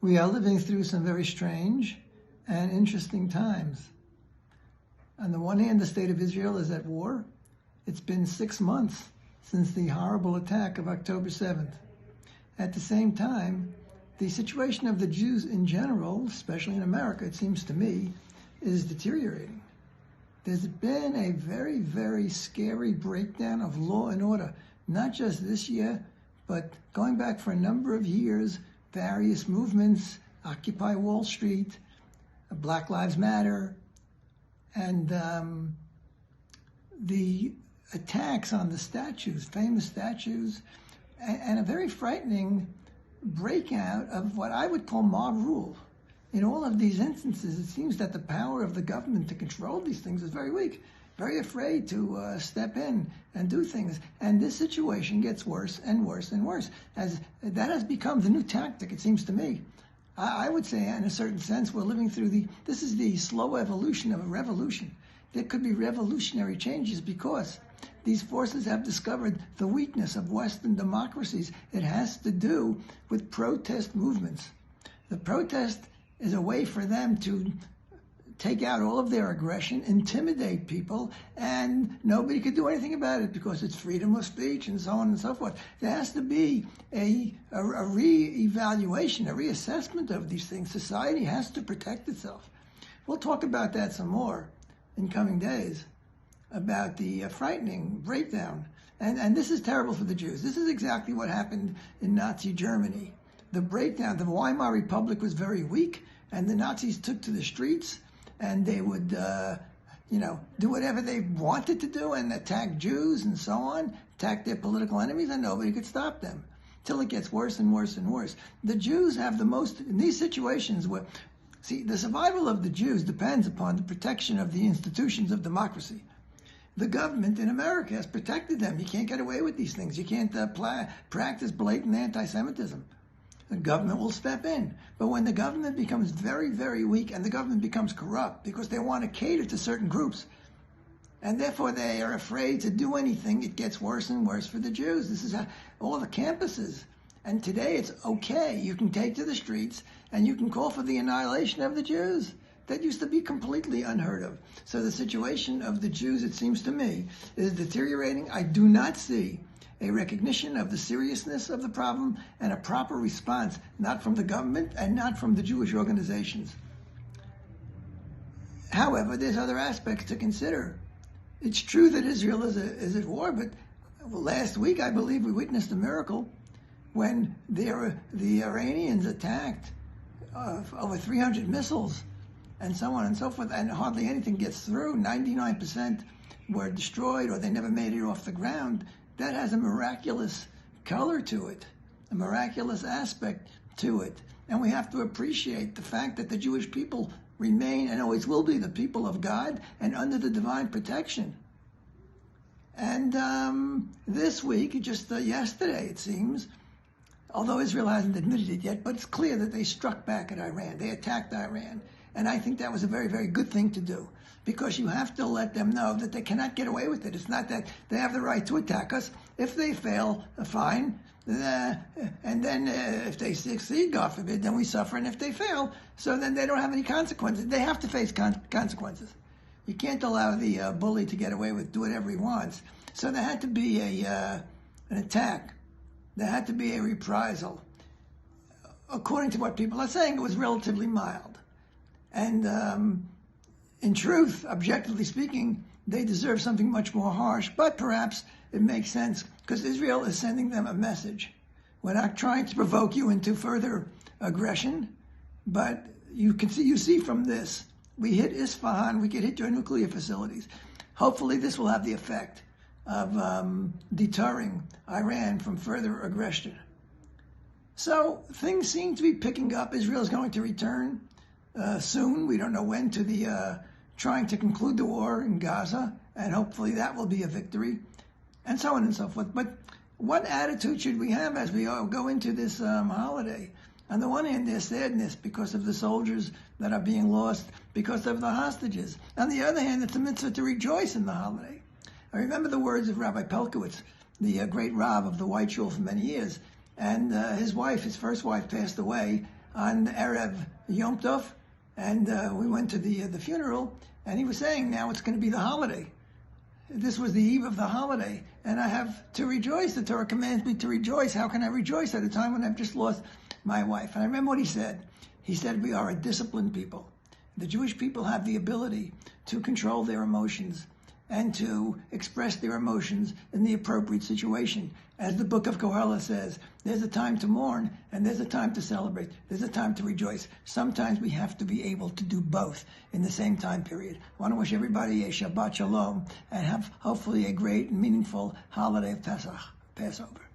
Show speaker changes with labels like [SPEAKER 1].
[SPEAKER 1] We are living through some very strange and interesting times. On the one hand, the state of Israel is at war. It's been 6 months since the horrible attack of October 7th. At the same time, the situation of the Jews in general, especially in America, it seems to me, is deteriorating. There's been a very, very scary breakdown of law and order, not just this year, but going back for a number of years, various movements, Occupy Wall Street, Black Lives Matter, and the attacks on the statues, famous statues, and a very frightening breakout of what I would call mob rule. In all of these instances, it seems that the power of the government to control these things is very weak, very afraid to step in and do things. And this situation gets worse and worse and worse. As that has become the new tactic, it seems to me. I would say, in a certain sense, we're living through this is the slow evolution of a revolution. There could be revolutionary changes because these forces have discovered the weakness of Western democracies. It has to do with protest movements. The protest is a way for them to take out all of their aggression, intimidate people, and nobody could do anything about it because it's freedom of speech and so on and so forth. There has to be a re-evaluation, a reassessment of these things. Society has to protect itself. We'll talk about that some more in coming days, about the frightening breakdown. And this is terrible for the Jews. This is exactly what happened in Nazi Germany. The breakdown, the Weimar Republic was very weak, and the Nazis took to the streets, and they would, do whatever they wanted to do and attack Jews and so on, attack their political enemies, and nobody could stop them, till it gets worse and worse and worse. The Jews have the most, in these situations where, the survival of the Jews depends upon the protection of the institutions of democracy. The government in America has protected them. You can't get away with these things. You can't practice blatant anti-Semitism. The government will step in. But when the government becomes very, very weak and the government becomes corrupt because they want to cater to certain groups, and therefore they are afraid to do anything, it gets worse and worse for the Jews. This is all the campuses. And today it's okay. You can take to the streets and you can call for the annihilation of the Jews. That used to be completely unheard of. So the situation of the Jews, it seems to me, is deteriorating. I do not see a recognition of the seriousness of the problem and a proper response, not from the government and not from the Jewish organizations. However, there's other aspects to consider. It's true that Israel is at war, but last week I believe we witnessed a miracle when the Iranians attacked over 300 missiles and so on and so forth, and hardly anything gets through. 99% were destroyed or they never made it off the ground. That has a miraculous color to it, a miraculous aspect to it. And we have to appreciate the fact that the Jewish people remain and always will be the people of God and under the divine protection. And this week, just yesterday it seems, although Israel hasn't admitted it yet, but it's clear that they struck back at Iran. They attacked Iran. And I think that was a very, very good thing to do, because you have to let them know that they cannot get away with it. It's not that they have the right to attack us. If they fail, fine. And then if they succeed, God forbid, then we suffer. And if they fail, so then they don't have any consequences. They have to face consequences. You can't allow the bully to get away with do whatever he wants. So there had to be an attack. There had to be a reprisal. According to what people are saying, it was relatively mild. And in truth, objectively speaking, they deserve something much more harsh, but perhaps it makes sense because Israel is sending them a message. We're not trying to provoke you into further aggression, but you see from this, we hit Isfahan, we could hit your nuclear facilities. Hopefully this will have the effect of deterring Iran from further aggression. So things seem to be picking up. Israel is going to return soon. We don't know when, to the trying to conclude the war in Gaza, and hopefully that will be a victory, and so on and so forth. But what attitude should we have as we go into this holiday? On the one hand, there's sadness because of the soldiers that are being lost, because of the hostages. On the other hand, it's a mitzvah to rejoice in the holiday. I remember the words of Rabbi Pelkowitz, the great Rav of the White Shul for many years, and his wife, his first wife, passed away on Erev Yom Tov, and we went to the funeral, and he was saying now it's going to be the holiday. This was the eve of the holiday, and I have to rejoice. The Torah commands me to rejoice. How can I rejoice at a time when I've just lost my wife? And I remember what he said. He said, we are a disciplined people. The Jewish people have the ability to control their emotions and to express their emotions in the appropriate situation. As the book of Kohelet says, there's a time to mourn and there's a time to celebrate. There's a time to rejoice. Sometimes we have to be able to do both in the same time period. I want to wish everybody a Shabbat Shalom and have hopefully a great and meaningful holiday of Passover.